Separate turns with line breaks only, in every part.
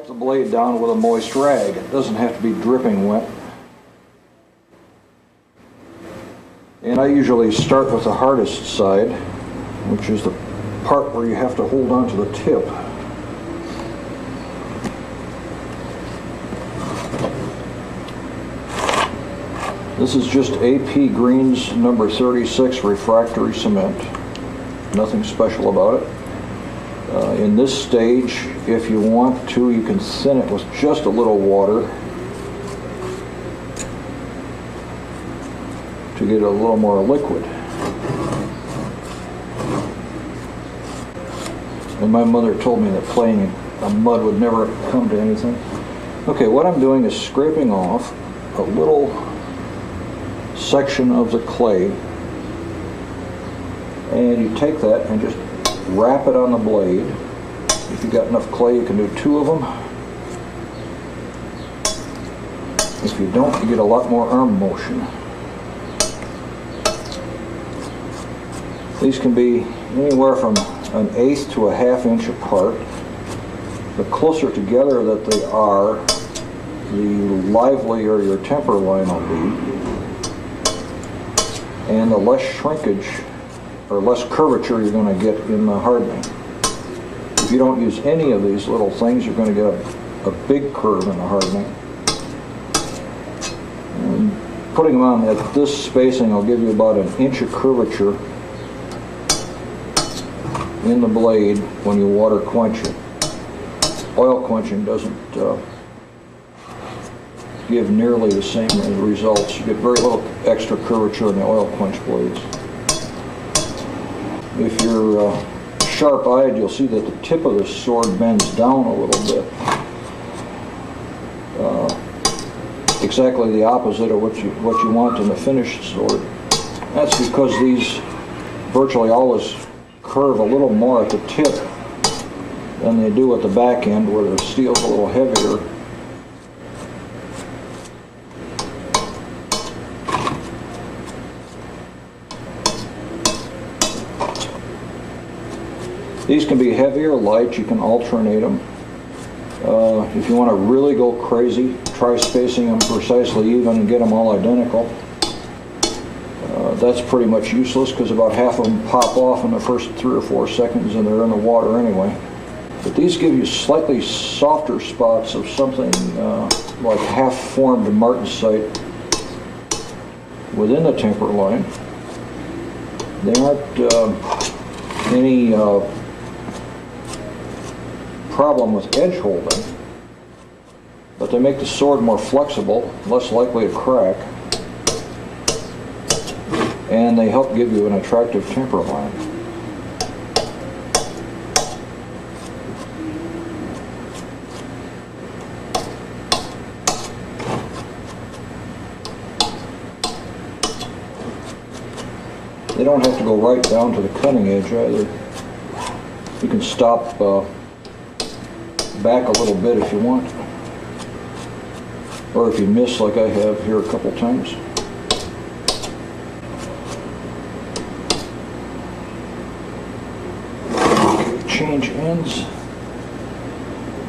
wipe the blade down with a moist rag. It doesn't have to be dripping wet. And I usually start with the hardest side, which is the part where you have to hold on to the tip. This is just AP Greens number 36 refractory cement. Nothing special about it. In this stage, if you want to, you can thin it with just a little water to get a little more liquid. And my mother told me that playing in mud would never come to anything. Okay, what I'm doing is scraping off a little section of the clay, and you take that and just wrap it on the blade. If you've got enough clay, you can do 2 of them. If you don't, you get a lot more arm motion. These can be anywhere from 1/8 to 1/2 inch apart. The closer together that they are, the livelier your temper line will be, and the less shrinkage or less curvature you're going to get in the hardening. If you don't use any of these little things, you're going to get a big curve in the hardening. And putting them on at this spacing will give you about 1 inch of curvature in the blade when you water quench it. Oil quenching doesn't give nearly the same results. You get very little extra curvature in the oil quench blades. If you're sharp-eyed, you'll see that the tip of the sword bends down a little bit. Exactly the opposite of what you want in a finished sword. That's because these virtually always curve a little more at the tip than they do at the back end, where the steel's a little heavier. These can be heavy or light. You can alternate them. If you want to really go crazy, try spacing them precisely even and get them all identical. That's pretty much useless because about half of them pop off in the first 3 or 4 seconds and they're in the water anyway. But these give you slightly softer spots of something like half-formed martensite within the temper line. They aren't any problem with edge holding, but they make the sword more flexible, less likely to crack, and they help give you an attractive temper line. They don't have to go right down to the cutting edge either. You can stop back a little bit if you want, or if you miss like I have here a couple times. Okay, change ends.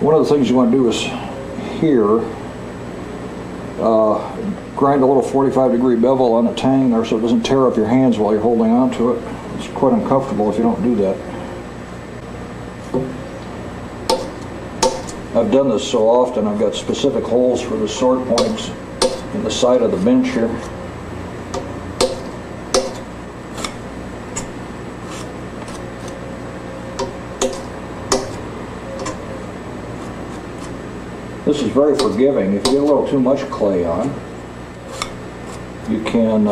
One of the things you want to do is here grind a little 45-degree bevel on the tang there so it doesn't tear up your hands while you're holding on to it. It's quite uncomfortable if you don't do that. I've done this so often, I've got specific holes for the sword points in the side of the bench here. This is very forgiving. If you get a little too much clay on, you can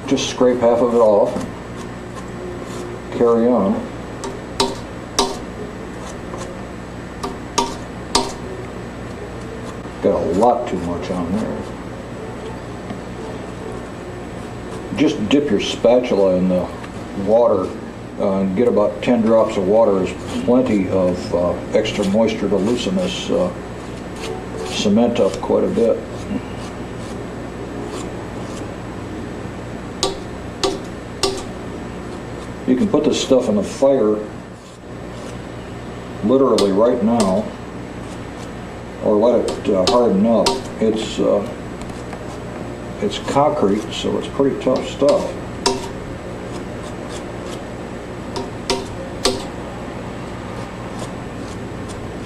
just scrape half of it off and carry on. Got a lot too much on there. Just dip your spatula in the water and get about 10 drops of water. Is plenty of extra moisture to loosen this cement up quite a bit. You can put this stuff in the fire literally right now or let it harden up. It's concrete, so it's pretty tough stuff.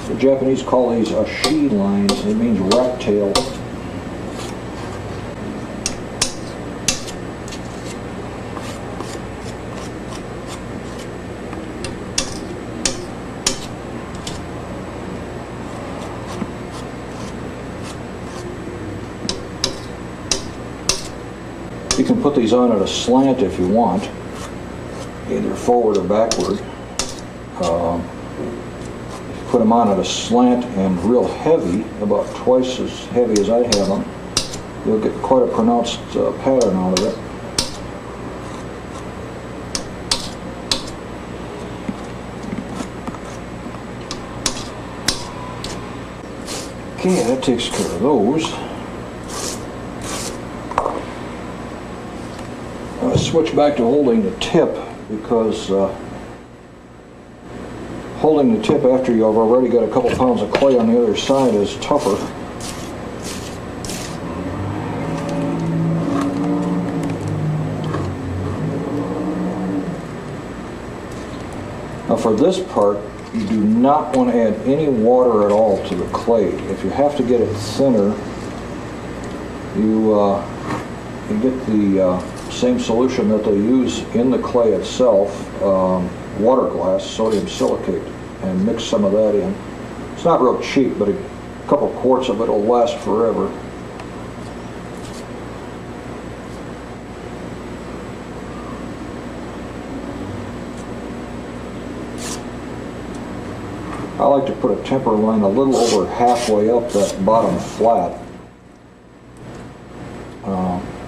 The Japanese call these ashi lines. It means rat tail. You can put these on at a slant if you want, either forward or backward. Put them on at a slant and real heavy, about twice as heavy as I have them, you'll get quite a pronounced pattern out of it. Okay, that takes care of those. I'll switch back to holding the tip, because holding the tip after you've already got a couple pounds of clay on the other side is tougher. Now for this part, you do not want to add any water at all to the clay. If you have to get it thinner, you get the same solution that they use in the clay itself, water glass, sodium silicate, and mix some of that in. It's not real cheap, but a couple quarts of it will last forever. I like to put a temper line a little over halfway up that bottom flat.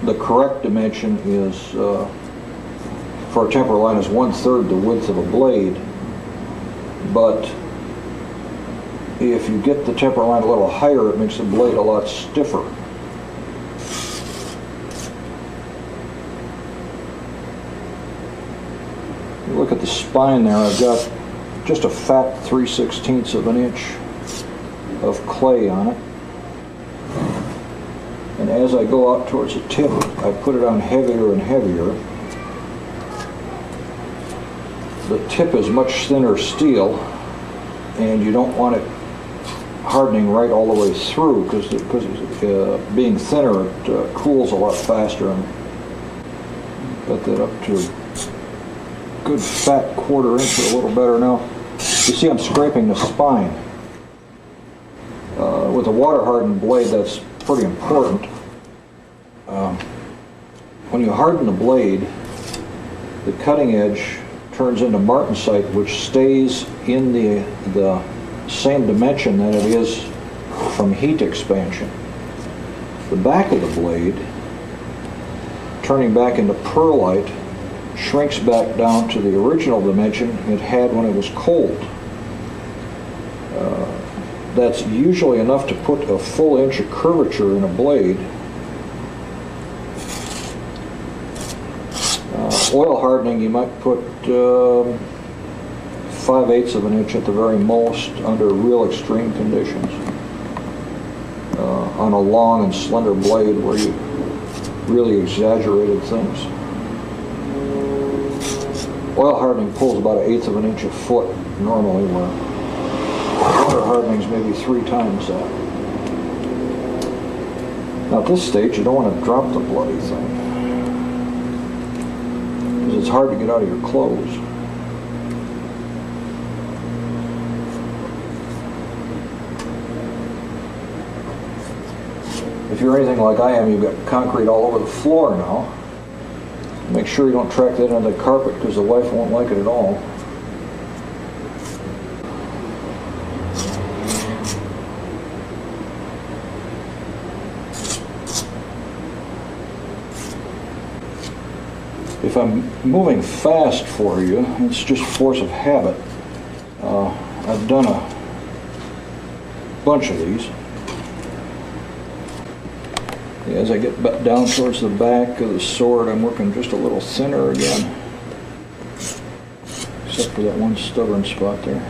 The correct dimension is, for a temper line, is 1/3 the width of a blade. But if you get the temper line a little higher, it makes the blade a lot stiffer. You look at the spine there, I've got just a fat 3/16 of an inch of clay on it. And as I go out towards the tip, I put it on heavier and heavier. The tip is much thinner steel, and you don't want it hardening right all the way through, because being thinner, it cools a lot faster. And got that up to a good fat 1/4 inch or a little better now. You see I'm scraping the spine. With a water hardened blade, that's pretty important. When you harden the blade, the cutting edge turns into martensite, which stays in the same dimension that it is from heat expansion. The back of the blade, turning back into perlite, shrinks back down to the original dimension it had when it was cold. That's usually enough to put a full inch of curvature in a blade. Oil hardening, you might put 5/8 of an inch at the very most under real extreme conditions. On a long and slender blade where you really exaggerated things. Oil hardening pulls about 1/8 of an inch a foot normally, where water hardening is maybe 3 times that. Now at this stage, you don't want to drop the bloody thing, because it's hard to get out of your clothes. If you're anything like I am, you've got concrete all over the floor now. Make sure you don't track that onto the carpet, because the wife won't like it at all. If I'm moving fast for you, it's just force of habit. I've done a bunch of these. As I get down towards the back of the sword, I'm working just a little thinner again, except for that one stubborn spot there.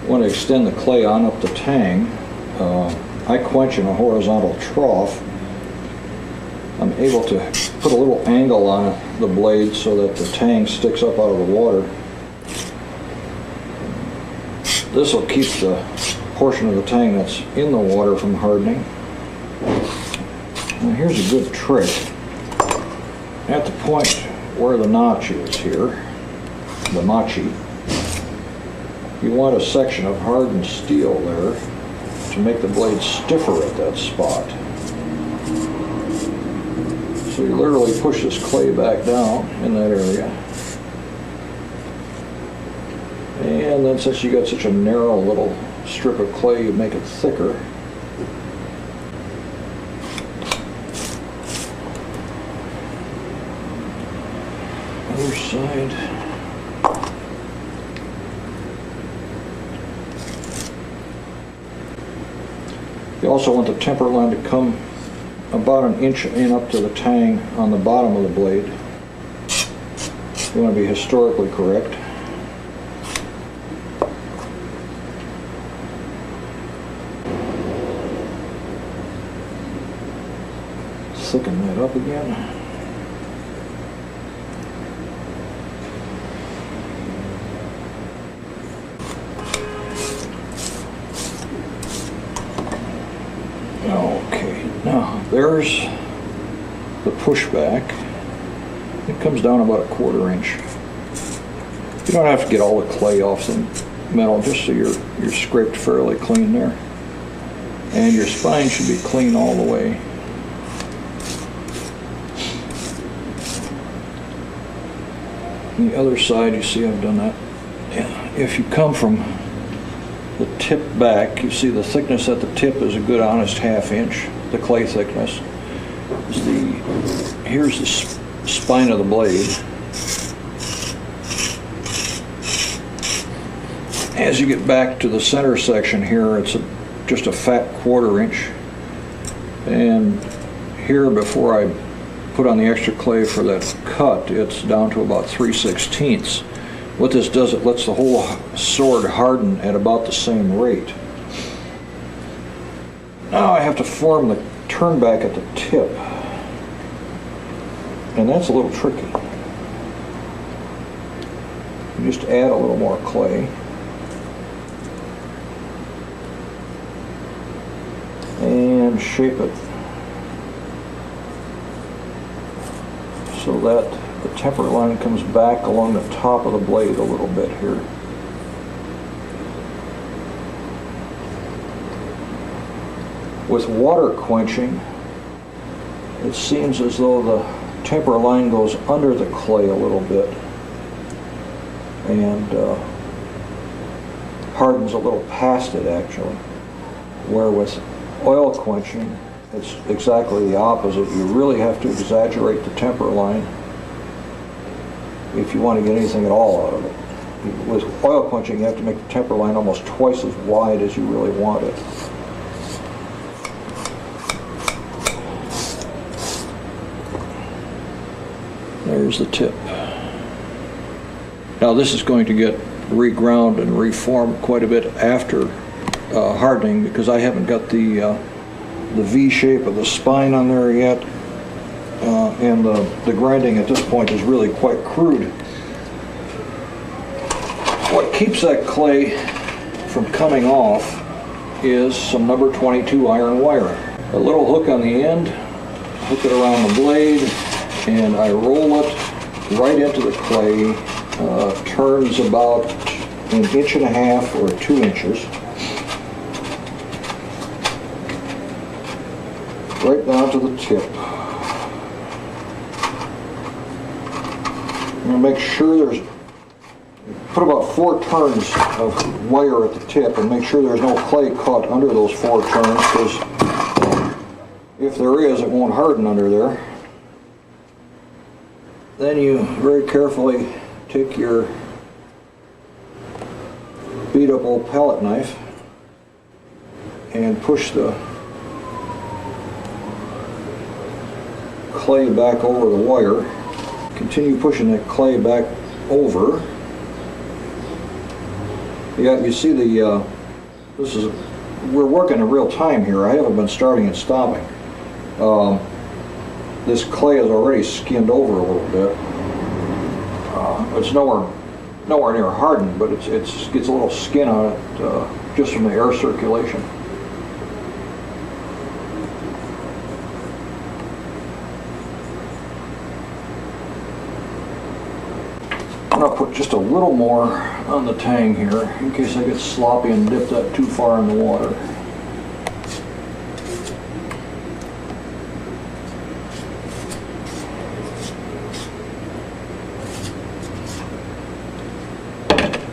want to extend the clay on up the tang, I quench in a horizontal trough. I'm able to put a little angle on the blade so that the tang sticks up out of the water. This will keep the portion of the tang that's in the water from hardening. Now here's a good trick. At the point where the notch is here, the notchy, you want a section of hardened steel there to make the blade stiffer at that spot. So you literally push this clay back down in that area. And then since you got such a narrow little strip of clay, you make it thicker. Other side. You also want the temper line to come about an inch in up to the tang on the bottom of the blade. You want to be historically correct. Thicken that up again. Okay, now there's the pushback. It comes down about 1/4 inch. You don't have to get all the clay off the metal, just so you're scraped fairly clean there. And your spine should be clean all the way. The other side, you see I've done that. Yeah. If you come from the tip back, you see the thickness at the tip is a good honest 1/2 inch, the clay thickness. Here's the spine of the blade. As you get back to the center section here, it's just a fat 1/4 inch. And here, before I put on the extra clay for that cut, it's down to about 3/16. What this does, it lets the whole sword harden at about the same rate. Now I have to form the turn back at the tip, and that's a little tricky. You just add a little more clay, and shape it so that the temper line comes back along the top of the blade a little bit here. With water quenching, it seems as though the temper line goes under the clay a little bit and hardens a little past it actually. Where with oil quenching, it's exactly the opposite. You really have to exaggerate the temper line if you want to get anything at all out of it. With oil quenching, you have to make the temper line almost twice as wide as you really want it. There's the tip. Now this is going to get reground and reformed quite a bit after hardening, because I haven't got the V shape of the spine on there yet, and the grinding at this point is really quite crude. What keeps that clay from coming off is some number 22 iron wire. A little hook on the end, hook it around the blade, and I roll it right into the clay. Turns about 1.5 or 2 inches. Right down to the tip. I'm going to make sure put about 4 turns of wire at the tip and make sure there's no clay caught under those 4 turns, because if there is, it won't harden under there. Then you very carefully take your beat up old palette knife and push the clay back over the wire. Continue pushing that clay back over Yeah, you see we're working in real time here. I haven't been starting and stopping. This clay is already skinned over a little bit. It's nowhere near hardened, but it gets a little skin on it just from the air circulation. I'm going to put just a little more on the tang here in case I get sloppy and dip that too far in the water.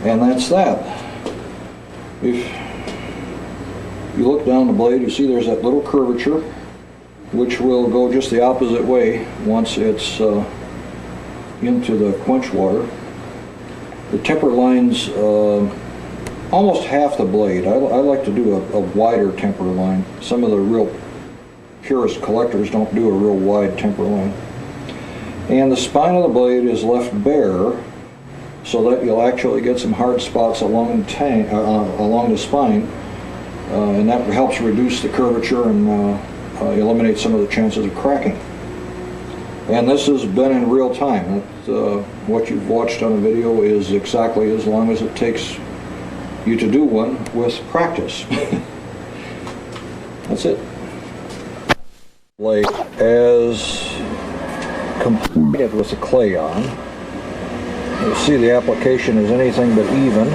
And that's that. If you look down the blade, you see there's that little curvature, which will go just the opposite way once it's into the quench water. The temper line's almost half the blade. I like to do a wider temper line. Some of the real purist collectors don't do a real wide temper line. And the spine of the blade is left bare, so that you'll actually get some hard spots along the spine, and that helps reduce the curvature and eliminate some of the chances of cracking. And this has been in real time. What you've watched on a video is exactly as long as it takes you to do one with practice. That's it. Blade as completed with the clay on. You'll see the application is anything but even,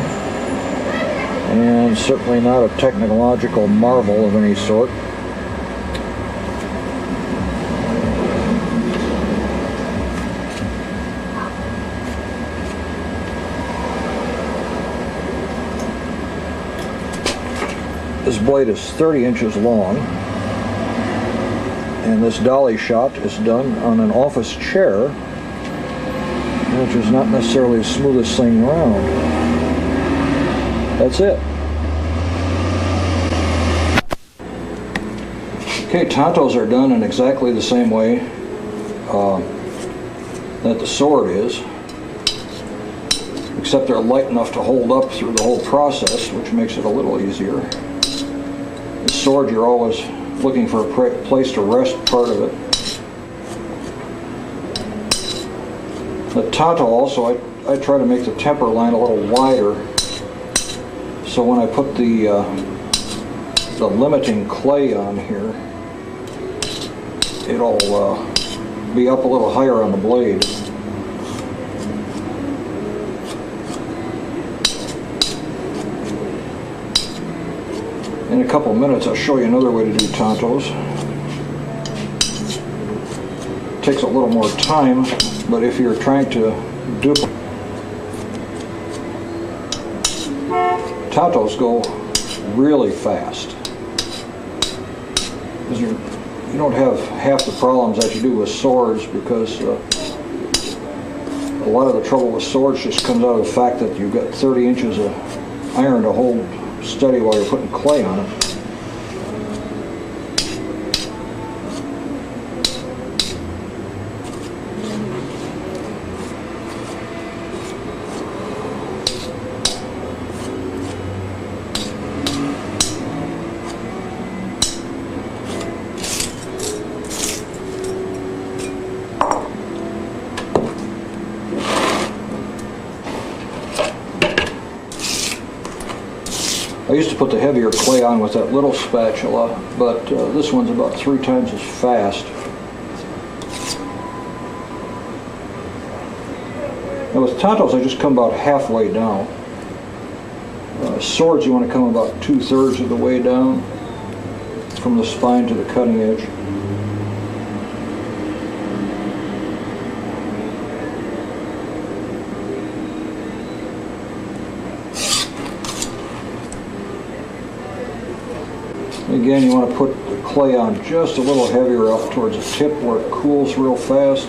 and certainly not a technological marvel of any sort. This blade is 30 inches long, and this dolly shot is done on an office chair, which is not necessarily the smoothest thing around. That's it. Okay, Tantos are done in exactly the same way that the sword is, except they're light enough to hold up through the whole process, which makes it a little easier. The sword, you're always looking for a place to rest part of it. The Tanto also, I try to make the temper line a little wider, so when I put the limiting clay on here, it'll be up a little higher on the blade. In a couple minutes I'll show you another way to do Tantos. It takes a little more time, but if you're trying to duplicate, Tantos go really fast. Because you don't have half the problems that you do with swords, because a lot of the trouble with swords just comes out of the fact that you've got 30 inches of iron to hold steady while you're putting clay on it. I used to put the heavier clay on with that little spatula, but this one's about 3 times as fast. Now with Tantos, I just come about halfway down. Swords, you want to come about 2/3 of the way down from the spine to the cutting edge. Again, you want to put the clay on just a little heavier up towards the tip where it cools real fast.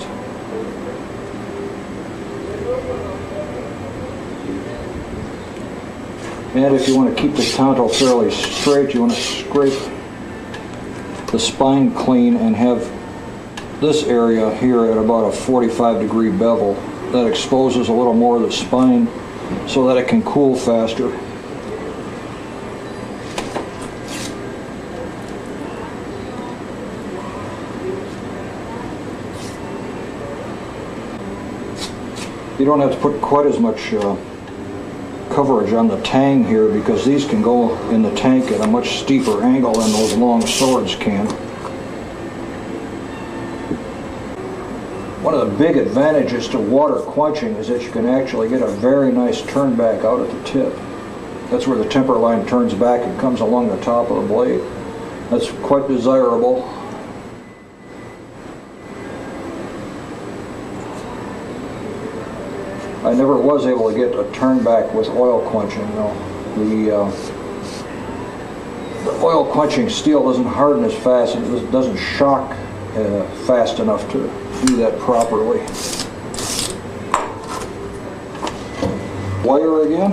And if you want to keep the Tanto fairly straight, you want to scrape the spine clean and have this area here at about a 45-degree bevel. That exposes a little more of the spine so that it can cool faster. You don't have to put quite as much coverage on the tang here because these can go in the tank at a much steeper angle than those long swords can. One of the big advantages to water quenching is that you can actually get a very nice turn back out at the tip. That's where the temper line turns back and comes along the top of the blade. That's quite desirable. I never was able to get a turn back with oil quenching though. The oil quenching steel doesn't harden as fast and it doesn't shock fast enough to do that properly. Wire again.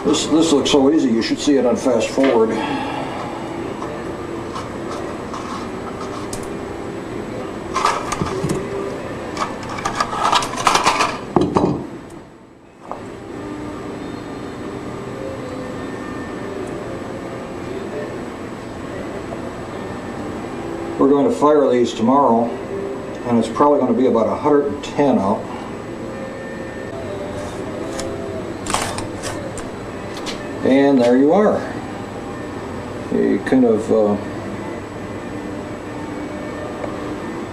This looks so easy, you should see it on fast forward. We're going to fire these tomorrow, and it's probably going to be about 110 out. And there you are. A kind of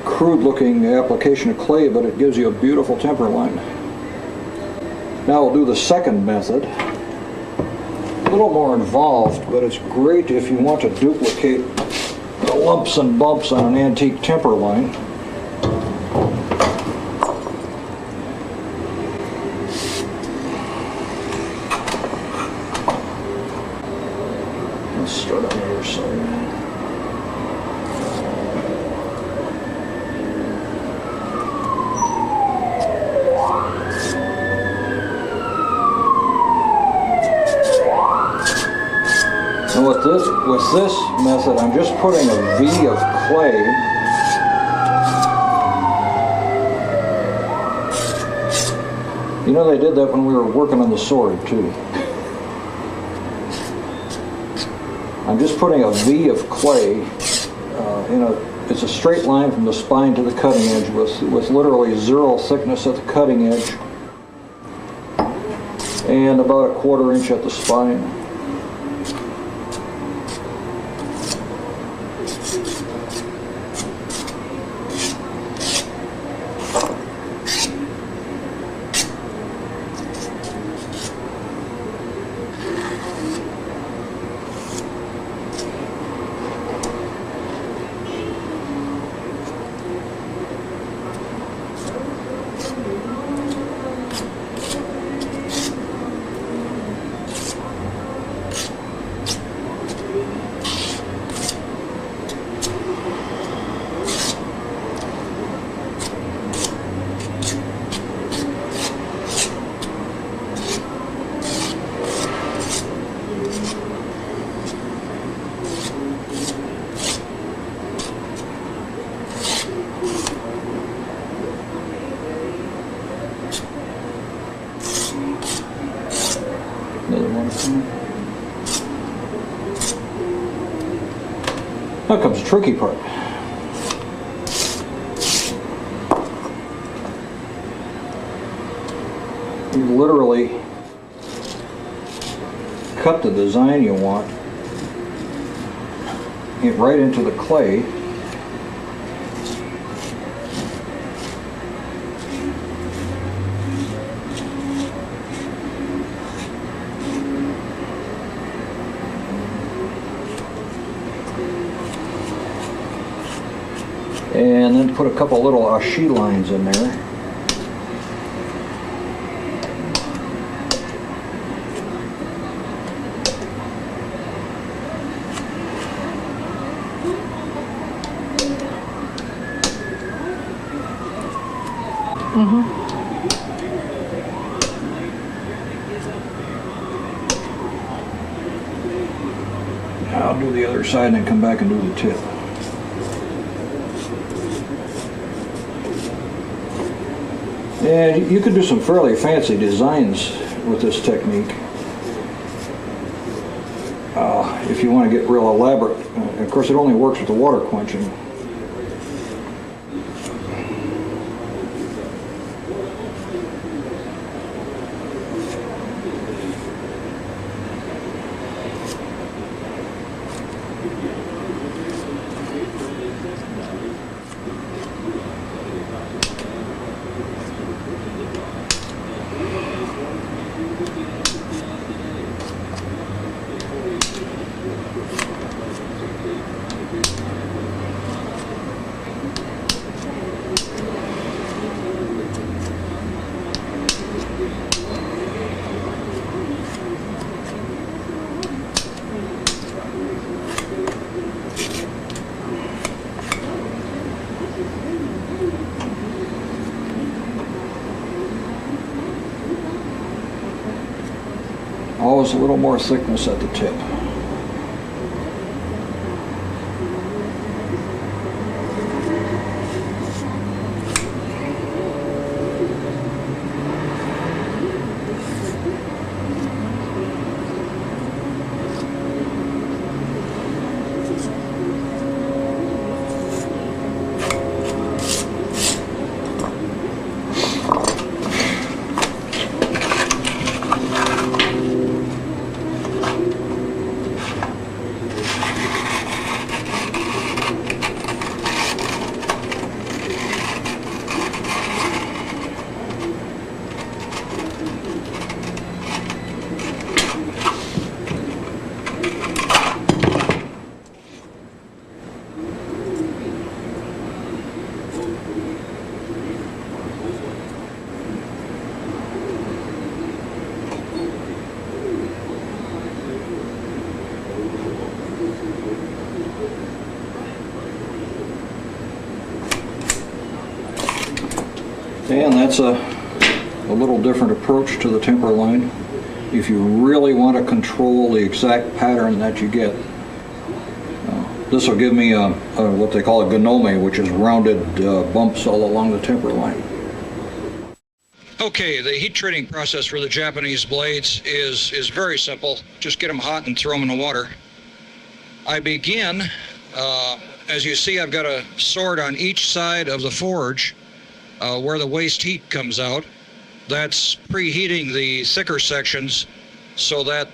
crude looking application of clay, but it gives you a beautiful temper line. Now we'll do the second method. A little more involved, but it's great if you want to duplicate the lumps and bumps on an antique temper line. Let's start on the other side. And with this method, I'm just putting a V of clay You know, they did that when we were working on the sword too. I'm just putting a V of clay, it's a straight line from the spine to the cutting edge with literally zero thickness at the cutting edge and about a 1/4 inch at the spine. Now comes the tricky part. You literally cut the design you want, get right into the clay, and then put a couple little ashi lines in there. I'll do the other side and then come back and do the tip. And you could do some fairly fancy designs with this technique if you want to get real elaborate. Of course, it only works with the water quenching. allows a little more thickness at the tip. And that's a little different approach to the temper line. If you really want to control the exact pattern that you get, this will give me what they call a gnome, which is rounded bumps all along the temper line. Okay, the heat treating process for the Japanese blades is very simple. Just get them hot and throw them in the water. I begin, as you see, I've got a sword on each side of the forge where the waste heat comes out. That's preheating the thicker sections so that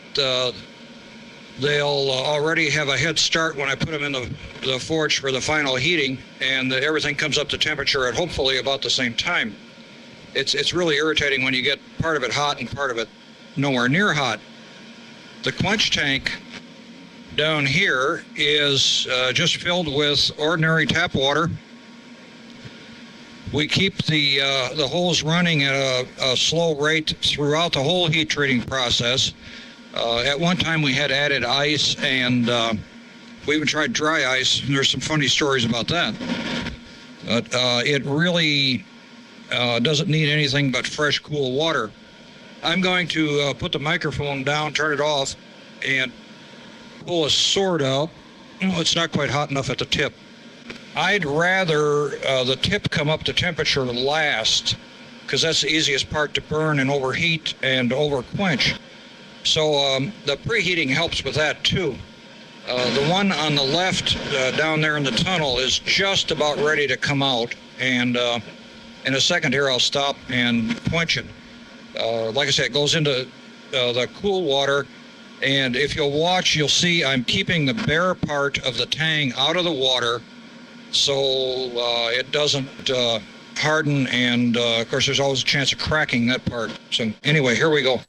they'll already have a head start when I put them in the forge for the final heating, and everything comes up to temperature at hopefully about the same time. It's really irritating when you get part of it hot and part of it nowhere near hot. The quench tank down here is just filled with ordinary tap water. We keep the hose running at a slow rate throughout the whole heat treating process. At one time we had added ice, and we even tried dry ice. There's some funny stories about that. But it really doesn't need anything but fresh, cool water. I'm going to put the microphone down, turn it off, and pull a sword out. Oh, it's not quite hot enough at the tip. I'd rather the tip come up to temperature last, because that's the easiest part to burn and overheat and overquench. So the preheating helps with that too. The one on the left down there in the tunnel is just about ready to come out, and in a second here I'll stop and quench it. Like I said, it goes into the cool water, and if you'll watch, you'll see I'm keeping the bare part of the tang out of the water so it doesn't harden, and of course there's always a chance of cracking that part. So anyway, here we go.